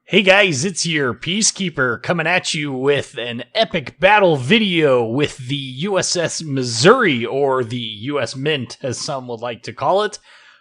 Hey guys, it's your Peacekeeper coming at you with an epic battle video with the USS Missouri, or the US Mint as some would like to call it,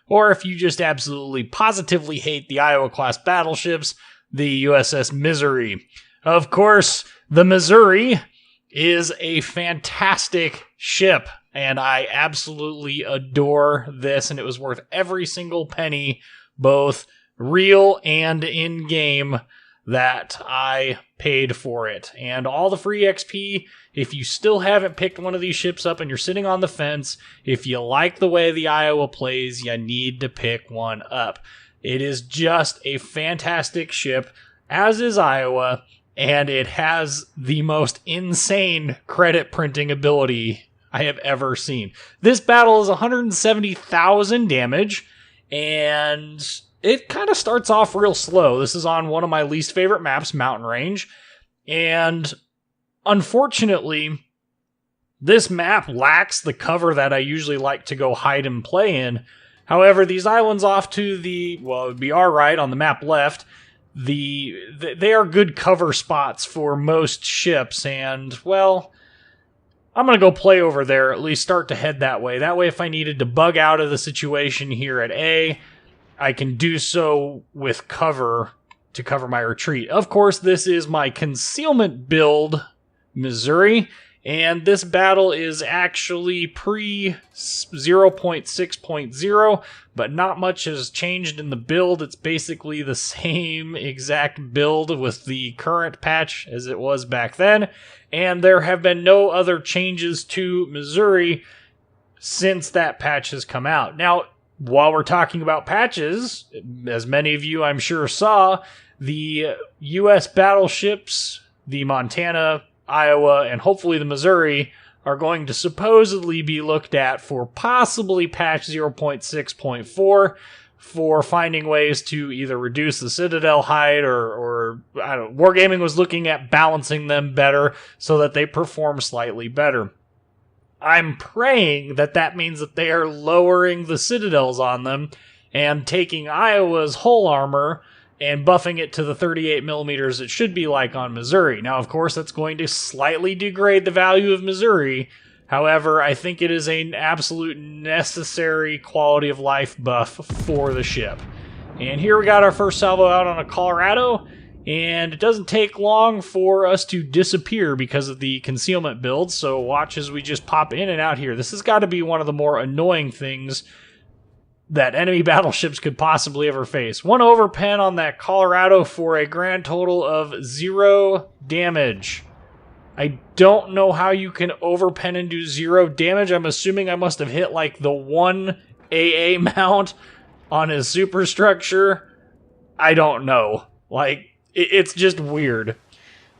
or if you just absolutely positively hate the Iowa-class battleships, the USS Missouri. Of course, the Missouri is a fantastic ship, and I absolutely adore this, and it was worth every single penny, both real and in-game, that I paid for it. And all the free XP, if you still haven't picked one of these ships up and you're sitting on the fence, if you like the way the Iowa plays, you need to pick one up. It is just a fantastic ship, as is Iowa, and it has the most insane credit printing ability I have ever seen. This battle is 170,000 damage, and it kind of starts off real slow. This is on one of my least favorite maps, Mountain Range. And unfortunately, this map lacks the cover that I usually like to go hide and play in. However, these islands off to the, well, it would be our right on the map left, they are good cover spots for most ships. And, well, I'm going to go play over there, at least start to head that way. That way, if I needed to bug out of the situation here at A, I can do so with cover to cover my retreat. Of course, this is my concealment build, Missouri, and this battle is actually pre 0.6.0, but not much has changed in the build. It's basically the same exact build with the current patch as it was back then, and there have been no other changes to Missouri since that patch has come out. Now, while we're talking about patches, as many of you I'm sure saw, the U.S. battleships, the Montana, Iowa, and hopefully the Missouri, are going to supposedly be looked at for possibly patch 0.6.4 for finding ways to either reduce the Citadel height or I don't know, Wargaming was looking at balancing them better so that they perform slightly better. I'm praying that that means that they are lowering the citadels on them and taking Iowa's hull armor and buffing it to the 38 millimeters it should be like on Missouri. Now, of course, that's going to slightly degrade the value of Missouri. However, I think it is an absolute necessary quality of life buff for the ship. And here we got our first salvo out on a Colorado, and it doesn't take long for us to disappear because of the concealment build, so watch as we just pop in and out here. This has got to be one of the more annoying things that enemy battleships could possibly ever face. One overpen on that Colorado for a grand total of 0 damage. I don't know how you can overpen and do 0 damage. I'm assuming I must have hit like the 1 AA mount on his superstructure. I don't know. Like, it's just weird.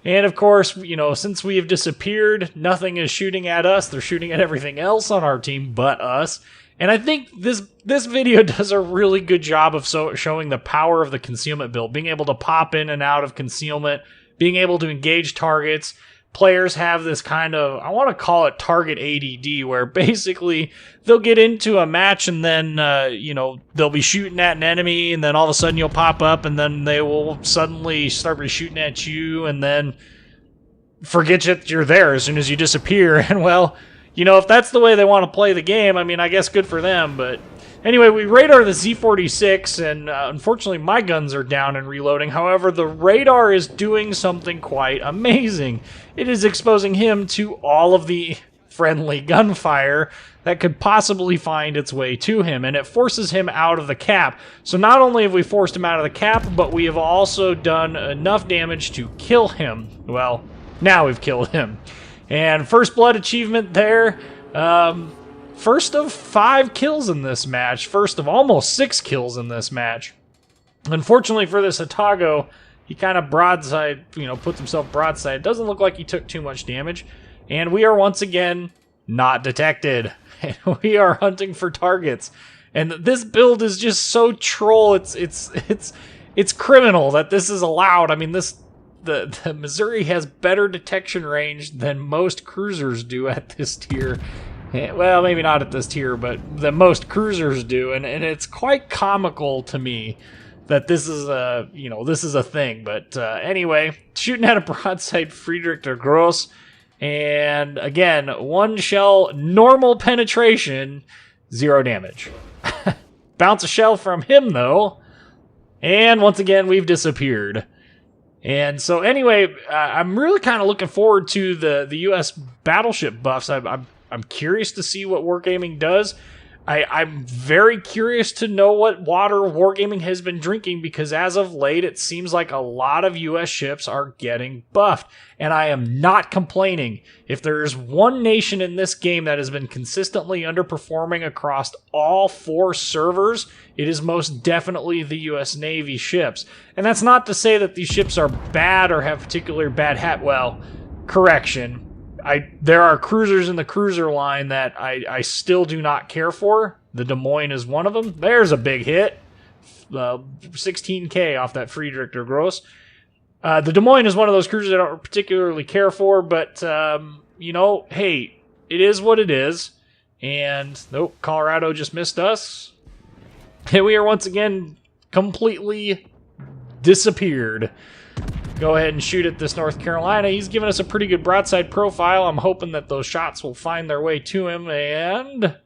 And of course, you know, since we have disappeared, nothing is shooting at us. They're shooting at everything else on our team but us. And I think this video does a really good job of showing the power of the concealment build. Being able to pop in and out of concealment, being able to engage targets. Players have this kind of, I want to call it target ADD, where basically they'll get into a match and then, you know, they'll be shooting at an enemy and then all of a sudden you'll pop up and then they will suddenly start shooting at you and then forget that you're there as soon as you disappear. And well, you know, if that's the way they want to play the game, I mean, I guess good for them, but anyway, we radar the Z-46, and unfortunately my guns are down and reloading. However, the radar is doing something quite amazing. It is exposing him to all of the friendly gunfire that could possibly find its way to him, and it forces him out of the cap. So not only have we forced him out of the cap, but we have also done enough damage to kill him. Well, now we've killed him. And first blood achievement there. First of 5 kills in this match. First of almost 6 kills in this match. Unfortunately for this Hatago, he kind of broadside, you know, puts himself broadside. It doesn't look like he took too much damage. And we are once again not detected. And we are hunting for targets. And this build is just so troll. It's criminal that this is allowed. I mean, the Missouri has better detection range than most cruisers do at this tier. Well, maybe not at this tier, but the most cruisers do, and it's quite comical to me that this is a, this is a thing. But anyway, shooting at a broadside Friedrich der Gross. And again, one shell, normal penetration, 0 damage. Bounce a shell from him, though. And once again, we've disappeared. And so anyway, I'm really kind of looking forward to the U.S. battleship buffs. I'm curious to see what Wargaming does. I'm very curious to know what water Wargaming has been drinking, because as of late, it seems like a lot of U.S. ships are getting buffed. And I am not complaining. If there is one nation in this game that has been consistently underperforming across all 4 servers, it is most definitely the U.S. Navy ships. And that's not to say that these ships are bad or have particularly bad well, correction. There are cruisers in the cruiser line that I still do not care for. The Des Moines is one of them. There's a big hit. 16k off that Friedrich der Gross. The Des Moines is one of those cruisers I don't particularly care for, but, hey, it is what it is. And, nope, Colorado just missed us. And we are once again completely disappeared. Go ahead and shoot at this North Carolina. He's given us a pretty good broadside profile. I'm hoping that those shots will find their way to him. And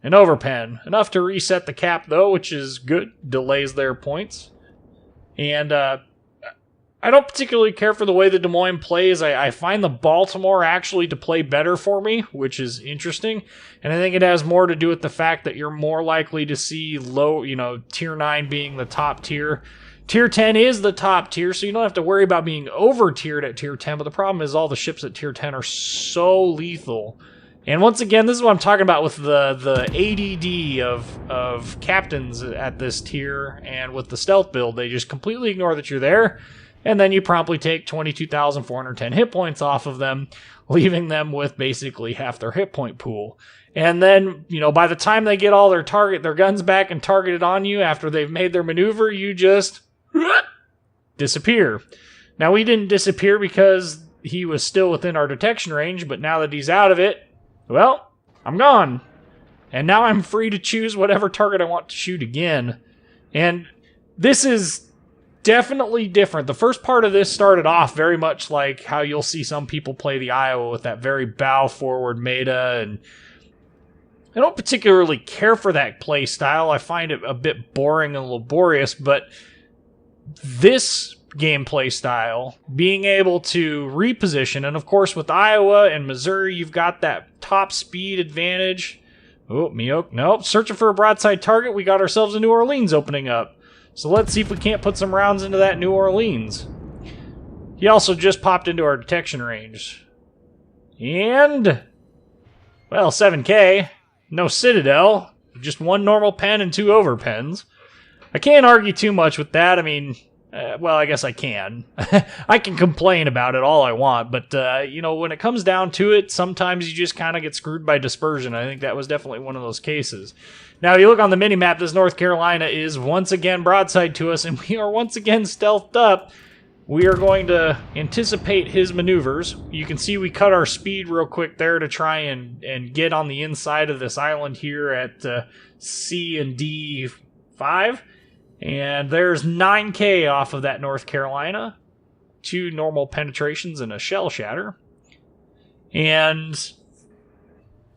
an overpen. Enough to reset the cap, though, which is good. Delays their points. And I don't particularly care for the way the Des Moines plays. I find the Baltimore actually to play better for me, which is interesting. And I think it has more to do with the fact that you're more likely to see low, tier 9 being the top tier. Tier 10 is the top tier, so you don't have to worry about being over-tiered at Tier 10, but the problem is all the ships at Tier 10 are so lethal. And once again, this is what I'm talking about with the ADD of captains at this tier, and with the stealth build, they just completely ignore that you're there, and then you promptly take 22,410 hit points off of them, leaving them with basically half their hit point pool. And then, by the time they get all their guns back and targeted on you after they've made their maneuver, you just disappear. Now, we didn't disappear because he was still within our detection range, but now that he's out of it, well, I'm gone. And now I'm free to choose whatever target I want to shoot again. And this is definitely different. The first part of this started off very much like how you'll see some people play the Iowa with that very bow-forward meta, and I don't particularly care for that play style. I find it a bit boring and laborious, but this gameplay style, being able to reposition, and of course with Iowa and Missouri, you've got that top speed advantage. Oh, Mioke, nope. Searching for a broadside target, we got ourselves a New Orleans opening up. So let's see if we can't put some rounds into that New Orleans. He also just popped into our detection range. And, well, 7k. No Citadel. Just one normal pen and 2 overpens. I can't argue too much with that. I mean, well, I guess I can. I can complain about it all I want, but, when it comes down to it, sometimes you just kind of get screwed by dispersion. I think that was definitely one of those cases. Now, if you look on the minimap, this North Carolina is once again broadside to us, and we are once again stealthed up. We are going to anticipate his maneuvers. You can see we cut our speed real quick there to try and get on the inside of this island here at C and D5. And there's 9k off of that North Carolina. 2 normal penetrations and a shell shatter. And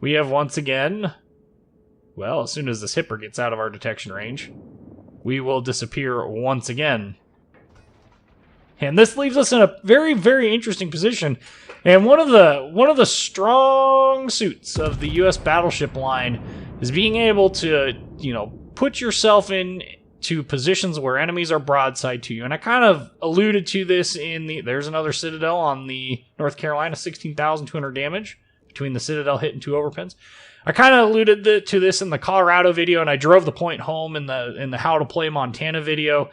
we have once again, well, as soon as this Hipper gets out of our detection range, we will disappear once again. And this leaves us in a very, very interesting position. And one of the strong suits of the U.S. battleship line is being able to, put yourself in to positions where enemies are broadside to you. And I kind of alluded to this there's another Citadel on the North Carolina, 16,200 damage between the Citadel hit and 2 overpens. I kind of alluded to this in the Colorado video, and I drove the point home in the How to Play Montana video.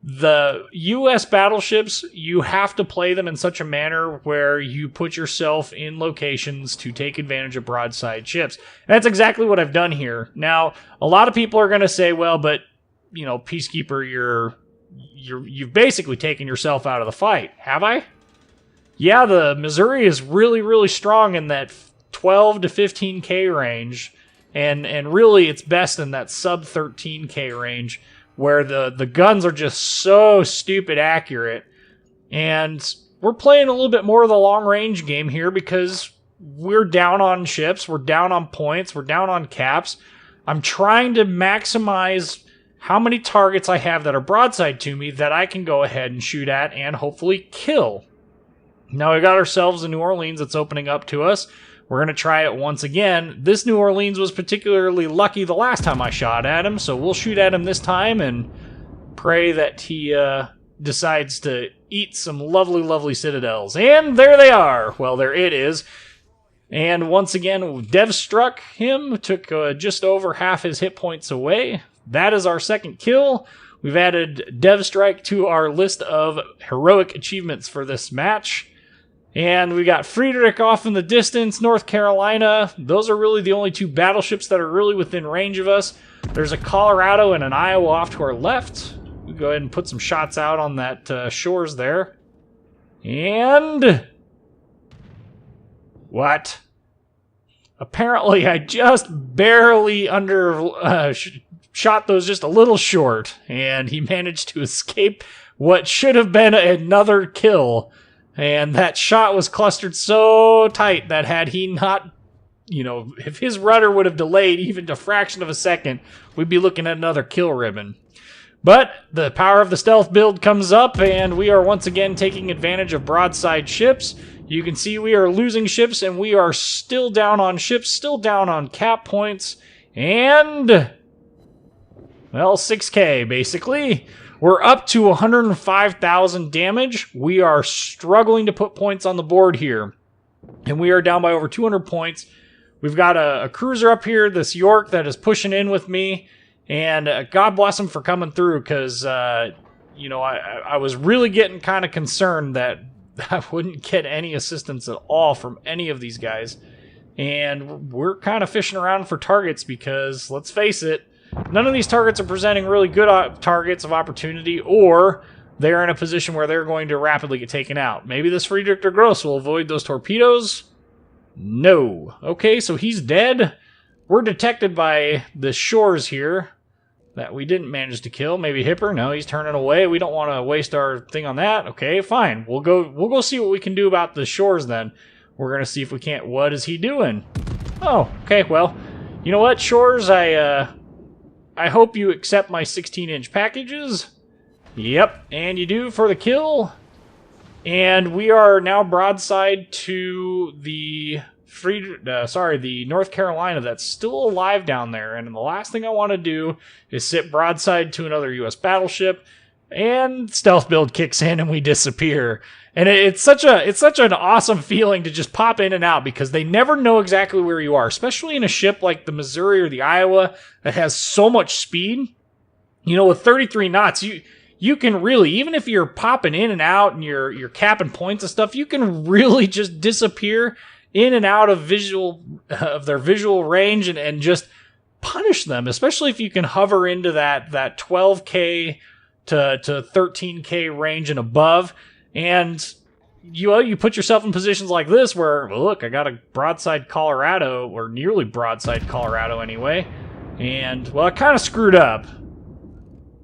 The U.S. battleships, you have to play them in such a manner where you put yourself in locations to take advantage of broadside ships. And that's exactly what I've done here. Now, a lot of people are going to say, well, but, Peacekeeper, you've basically taken yourself out of the fight. Have I? Yeah, the Missouri is really, really strong in that 12 to 15k range, and really it's best in that sub 13k range, where the guns are just so stupid accurate. And we're playing a little bit more of the long-range game here because we're down on ships, we're down on points, we're down on caps. I'm trying to maximize how many targets I have that are broadside to me that I can go ahead and shoot at and hopefully kill. Now we got ourselves a New Orleans that's opening up to us. We're going to try it once again. This New Orleans was particularly lucky the last time I shot at him, so we'll shoot at him this time and pray that he decides to eat some lovely, lovely citadels. And there they are. Well, there it is. And once again, Dev struck him, took just over half his hit points away. That is our second kill. We've added Dev Strike to our list of heroic achievements for this match. And we got Friedrich off in the distance, North Carolina. Those are really the only two battleships that are really within range of us. There's a Colorado and an Iowa off to our left. We'll go ahead and put some shots out on that shores there. And... what? Apparently I just barely shot those just a little short, and he managed to escape what should have been another kill. And that shot was clustered so tight that had he not, if his rudder would have delayed even a fraction of a second, we'd be looking at another kill ribbon. But the power of the stealth build comes up, and we are once again taking advantage of broadside ships. You can see we are losing ships, and we are still down on ships, still down on cap points, and... well, 6K, basically. We're up to 105,000 damage. We are struggling to put points on the board here. And we are down by over 200 points. We've got a cruiser up here, this York, that is pushing in with me. And God bless him for coming through, because, I was really getting kind of concerned that I wouldn't get any assistance at all from any of these guys. And we're kind of fishing around for targets because, let's face it, none of these targets are presenting really good targets of opportunity, or they're in a position where they're going to rapidly get taken out. Maybe this Friedrich der Grosse will avoid those torpedoes? No. Okay, so he's dead. We're detected by the shores here that we didn't manage to kill. Maybe Hipper? No, he's turning away. We don't want to waste our thing on that. Okay, fine. We'll go see what we can do about the shores then. We're going to see if we can't... what is he doing? Oh, okay, well, you know what, shores? I hope you accept my 16-inch packages. Yep, and you do for the kill. And we are now broadside to the the North Carolina that's still alive down there. And the last thing I want to do is sit broadside to another U.S. battleship, and stealth build kicks in and we disappear. And it's such an awesome feeling to just pop in and out, because they never know exactly where you are, especially in a ship like the Missouri or the Iowa that has so much speed. With 33 knots, you can really, even if you're popping in and out and you're capping points and stuff, you can really just disappear in and out of their visual range and just punish them, especially if you can hover into that 12K to 13K range and above. And you put yourself in positions like this where, well, look, I got a broadside Colorado, or nearly broadside Colorado anyway, and, well, I kind of screwed up.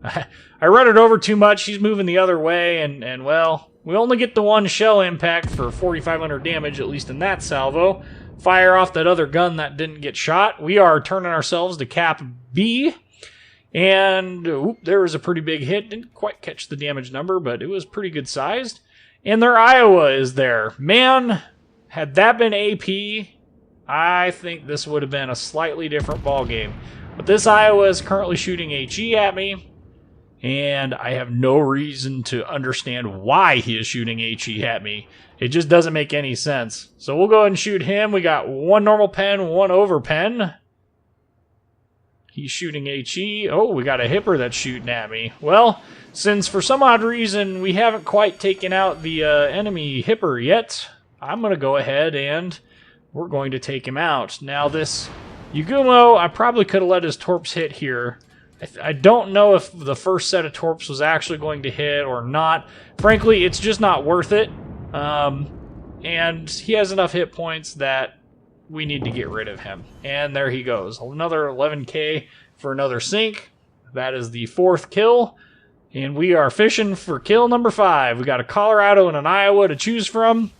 I ruddered over too much. He's moving the other way, and well, we only get the one shell impact for 4,500 damage, at least in that salvo. Fire off that other gun that didn't get shot. We are turning ourselves to Cap B. And there was a pretty big hit. Didn't quite catch the damage number, but it was pretty good sized. And their Iowa is there. Man, had that been AP, I think this would have been a slightly different ball game. But this Iowa is currently shooting HE at me, and I have no reason to understand why he is shooting HE at me. It just doesn't make any sense. So we'll go ahead and shoot him. We got one normal pen, one over pen. He's shooting HE. Oh, we got a Hipper that's shooting at me. Well, since for some odd reason we haven't quite taken out the enemy Hipper yet, I'm going to go ahead and we're going to take him out. Now this Yugumo, I probably could have let his torps hit here. I don't know if the first set of torps was actually going to hit or not. Frankly, it's just not worth it. And he has enough hit points that we need to get rid of him. And there he goes. Another 11K for another sink. That is the 4th kill. And we are fishing for kill number 5. We got a Colorado and an Iowa to choose from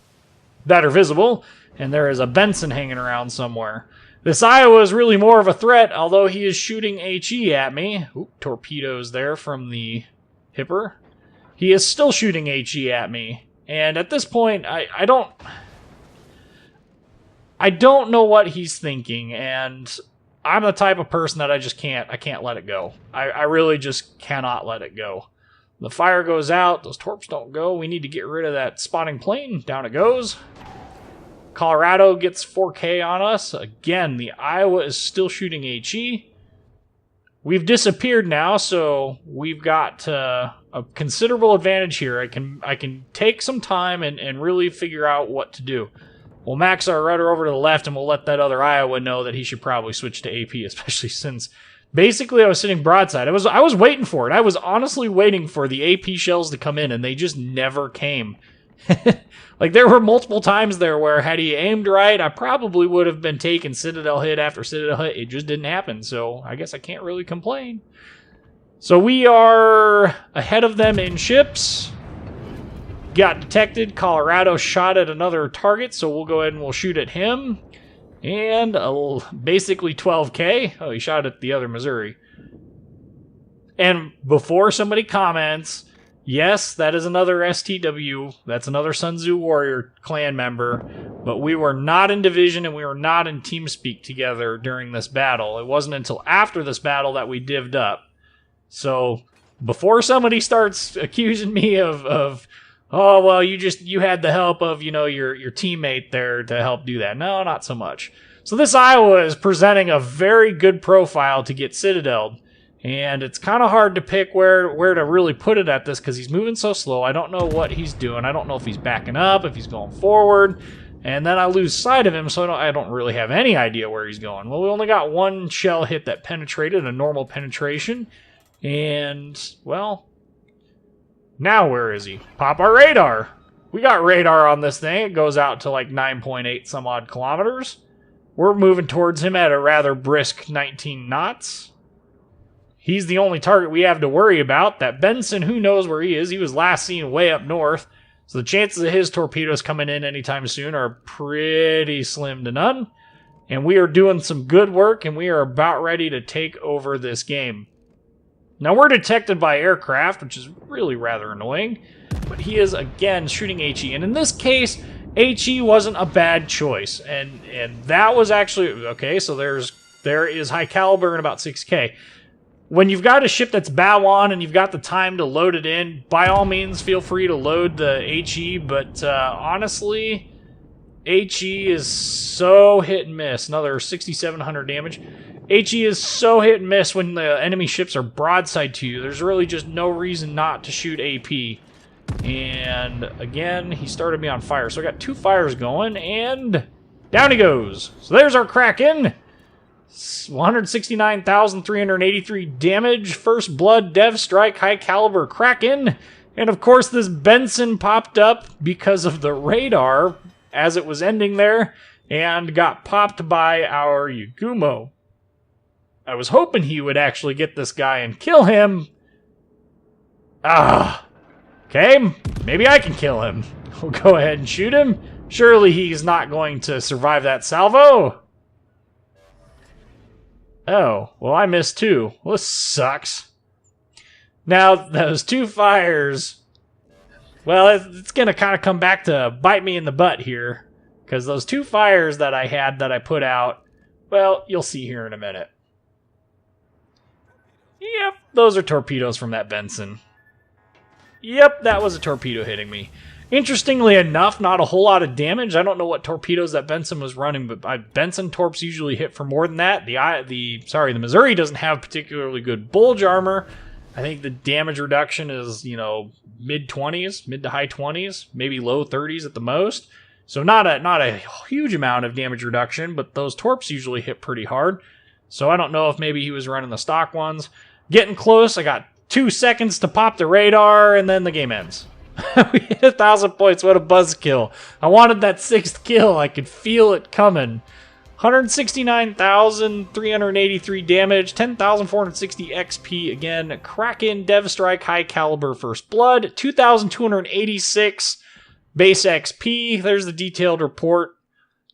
that are visible. And there is a Benson hanging around somewhere. This Iowa is really more of a threat, although he is shooting HE at me. Ooh, torpedoes there from the Hipper. He is still shooting HE at me. And at this point, I don't know what he's thinking, and I'm the type of person that I can't let it go. I really just cannot let it go. The fire goes out, those torps don't go. We need to get rid of that spotting plane. Down it goes. Colorado gets 4K on us. Again, the Iowa is still shooting HE. We've disappeared now, so we've got a considerable advantage here. I can take some time and really figure out what to do. We'll max our rudder over to the left, and we'll let that other Iowa know that he should probably switch to AP, especially since basically I was sitting broadside. I was waiting for it. I was honestly waiting for the AP shells to come in, and they just never came. Like, there were multiple times there where had he aimed right, I probably would have been taking Citadel hit after Citadel hit. It just didn't happen, so I guess I can't really complain. So we are ahead of them in ships. Got detected. Colorado shot at another target, so we'll go ahead and we'll shoot at him. And basically 12K. Oh, he shot at the other Missouri. And before somebody comments, yes, that is another STW. That's another Sun Tzu Warrior clan member. But we were not in division and we were not in TeamSpeak together during this battle. It wasn't until after this battle that we divvied up. So before somebody starts accusing me of oh, well, you had the help of, your teammate there to help do that. No, not so much. So this Iowa is presenting a very good profile to get Citadel'd. And it's kind of hard to pick where to really put it at this because he's moving so slow. I don't know what he's doing. I don't know if he's backing up, if he's going forward. And then I lose sight of him, so I don't really have any idea where he's going. Well, we only got one shell hit that penetrated, a normal penetration. And, well, now where is he? Pop our radar. We got radar on this thing. It goes out to like 9.8 some odd kilometers. We're moving towards him at a rather brisk 19 knots. He's the only target we have to worry about. That Benson, who knows where he is? He was last seen way up north. So the chances of his torpedoes coming in anytime soon are pretty slim to none. And we are doing some good work, and we are about ready to take over this game. Now, we're detected by aircraft, which is really rather annoying, but he is, again, shooting HE. And in this case, HE wasn't a bad choice. And that was actually, okay, so there is high caliber and about 6K. When you've got a ship that's bow on and you've got the time to load it in, by all means, feel free to load the HE, but honestly, HE is so hit and miss. Another 6,700 damage. HE is so hit and miss when the enemy ships are broadside to you. There's really just no reason not to shoot AP. And again, he started me on fire. So I got 2 fires going, and down he goes. So there's our Kraken. 169,383 damage. First blood, dev strike, high caliber Kraken. And of course, this Benson popped up because of the radar as it was ending there and got popped by our Yagumo. I was hoping he would actually get this guy and kill him. Okay, maybe I can kill him. We'll go ahead and shoot him. Surely he's not going to survive that salvo. Oh, well, I missed 2. Well, this sucks. Now, those 2 fires, well, it's going to kind of come back to bite me in the butt here. Because those 2 fires that I had that I put out, well, you'll see here in a minute. Yep, those are torpedoes from that Benson. Yep, that was a torpedo hitting me. Interestingly enough, not a whole lot of damage. I don't know what torpedoes that Benson was running, but Benson torps usually hit for more than that. The Missouri doesn't have particularly good bulge armor. I think the damage reduction is, mid-20s, mid to high 20s, maybe low 30s at the most. So not a huge amount of damage reduction, but those torps usually hit pretty hard. So I don't know if maybe he was running the stock ones. Getting close. I got 2 seconds to pop the radar, and then the game ends. We hit 1,000 points. What a buzzkill. I wanted that 6th kill. I could feel it coming. 169,383 damage, 10,460 XP again. Kraken, Dev Strike, High Caliber, First Blood, 2,286 base XP. There's the detailed report.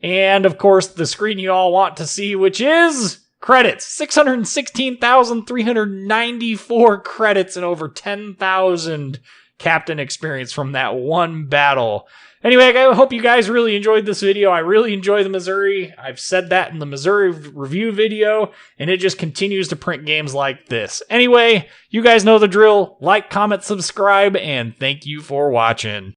And of course, the screen you all want to see, which is credits. 616,394 credits and over 10,000 captain experience from that one battle. Anyway, I hope you guys really enjoyed this video. I really enjoy the Missouri. I've said that in the Missouri review video, and it just continues to print games like this. Anyway, you guys know the drill. Like, comment, subscribe, and thank you for watching.